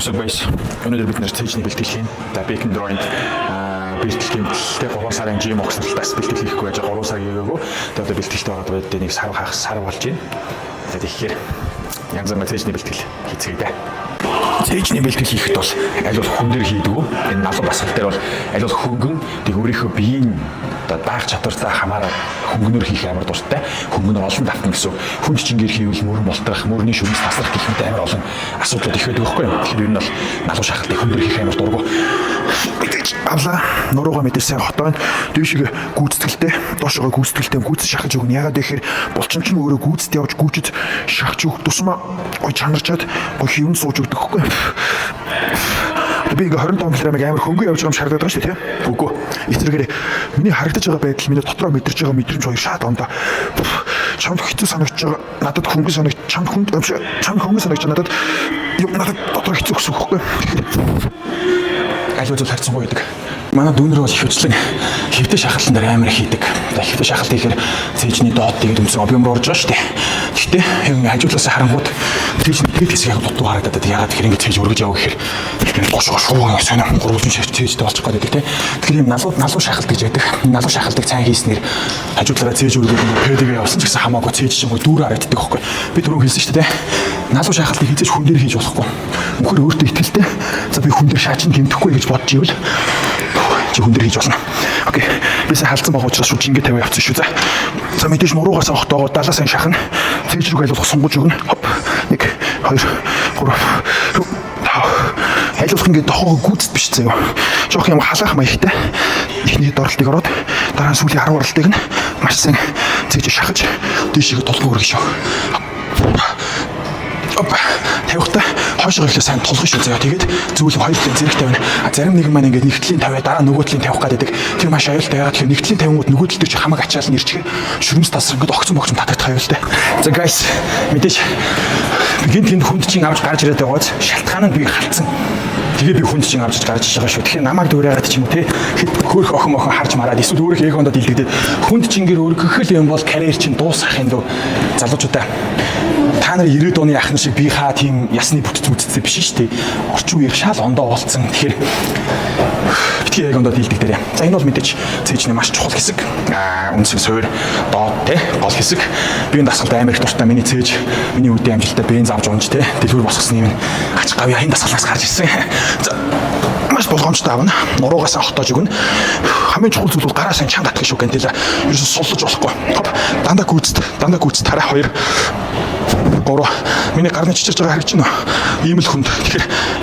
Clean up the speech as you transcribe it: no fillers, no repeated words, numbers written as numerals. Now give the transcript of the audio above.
What's up guys? Өнөөдөр бид нэр цэжний бэлтгэл хийн. За Bacon Drawing бэлтгэл хэмтэлтэй 3 сарын жим огсолтоос бэлтгэл хийхгүй байж 3 сар гээгүй. Тэгээд одоо бэлтгэлтэй байгаад байдаг нэг сар хагас сар болж байна. Тэгээд ихээр янз бүрийн цэжний бэлтгэл хийцгээе. Цэжний бэлтгэл хийхэд бол аль бол хүн дээр хийдэг. Энэ налуу басгал дээр бол аль бол хөнгөн тэг өөрийнхөө биеийн одоо даах чадвартай хамааран хөнгөнөр хийх амар дуртай. Хөнгөнөр олон давтна гэсэн. Хүн чингээр хийвэл мөрөн болтрах, мөрний шүмс тасрах гэх мэт амар олон асуудлууд их байдаг байхгүй юу? Тэгэхээр энэ бол налуу шахалтыг хөнгөнөр хийх амар дургу. Авла нуруугаа мэдээ сайн хотойн дээшгээ гүйцэтгэлтэй доошоо гүйцэтгэлтэй гүйцэд шахаж өгнө. Ягаад гэхээр булчин ч өөрөө гүйцэд явж гүйцэд шахаж өгөх тусмаа гой чанарчаад гой хөвн сууж өгдөг хөхгүй. Би ингээ 25 кг амар хөнгөн явж байгаа юм шаардаад байгаа шүү дээ тийм. Үгүй. Эцэргээр миний харагдаж байгаа байдал миний дотроо мэдэрч байгаа мэдрэмж хоёр шат ондоо. Чамд хэцүү санагдаж байгаа. Надад хөнгөн санагд чамд хөнгөн санагч надад юм надад дотроо хэцүү гэсэн үг хөхгүй. Аль үзэл харцсан байдаг. Манай дүүнэр бол их хөжлөн хөвтэй шахалтан дээр амар хийдэг. Хөвтэй шахалт хийхээр цэжний доод тэгээд өмсөн объем руу орж байгаа шүү дээ. Гэхдээ хажуулаас харангууд цэжний тэгээд хэсэг яг дутуу харагдаад байдаг. Ягаад тэгэхээр ингэ цэж өргөж явах гэхээр доошоо шууган сонирм гурван цэжтэй болчих гээд байдаг тийм. Тэгэхээр юм налуу шахалт гэж байдаг. Налуу шахалтыг сайн хийснээр хажуулаараа цэж өргөж пэдгээ явуулсан ч гэсэн хамаагүй цэж чинь дүүрээ харагддаг байхгүй. Би түрүү хэлсэн шүү дээ. Налуу шахалтыг хийжээж хүн дээр хийж болохгүй. Мөхөр өөртөө итгэлтэй. За би хүн дээр шаачин гэмтэхгүй гэж бодож ивэл чи хүн дээр хийж болно. Окей. Бисаа халдсан байгаа учраас шууд ингэ тавиа явцсан шүү. За мэдээж муруугаас огтоогоо далаас ань шахна. Цээж рүү айлуулах сунгаж өгнө. Хоп. 1 2 3 айлуулах ингэ дохоо гүйцэд биш заяа. Жоох юм халаах маягтай. Эхний дорлтыг ороод дараа нь сүүлийн 10 оролтыг нь маш сайн цээж шахаж дээшээ толгой өргөж шүү. Опа. Тавихтаа хойшоо ирлээ сайн тулгах шүү заяа. Тэгээд зүйлэн хоёр талын зэрэг тавина. Зарим нэг маань ингээд нэг талын тавиа дараа нөгөө талын тавих гэдэг. Тэр маш аюултай. Ягаад тэгэхээр нэг талын тавингууд нөгөө тал дээр чи хамаг ачаал нь ирчихээ. Шүрмс тасар ингээд огцон татагдах аюултай. За guys мэдээж гинт хүнд чинь авч гарч ирээд байгааз шалтгаан нь би халтсан. Тэгээ би хүнд чинь авч гарч иж байгаа шүү. Тэгэхээр намайг дүүрээгаад ч юм уу те хөөх охин харж мараад эсвэл өөрийнхөө эгондоо дэлгдээд хүнд чингээр өргөх юм бол карьер чинь дуусах юм дөө залуучуудаа. Та нар 90-ад оны ахны шиг би хаа тийм ясны бүтц мүцтэй биш шүү дээ. Орчин үеийн шал ондоо уулцсан. Тэгэхээр битгий яг ондоо дийлдэг дээр. За энэ бол мэдээж цэжний маш чухал хэсэг. Үндсэг суур доод те гол хэсэг. Биеийн дасгалт амар их дуртай. Миний цээж миний үдийн амжилттай бенз авч унж те дэлгүүр босгосон юм. Ач гавья хин дасгалнаас гарч ирсэн. За маш болгоомжтой авна. Нуруугаас хохтоож өгнө. Хамгийн чухал зүйл бол гараа сайн чанга татгах шүү гэнтэлээ. Ерөөсө суллаж болохгүй. Хоп дандаа гүйцэд тараа 2 3 миний гарны чичирж байгаа харагч нь ийм л хүнд. Тэгэхээр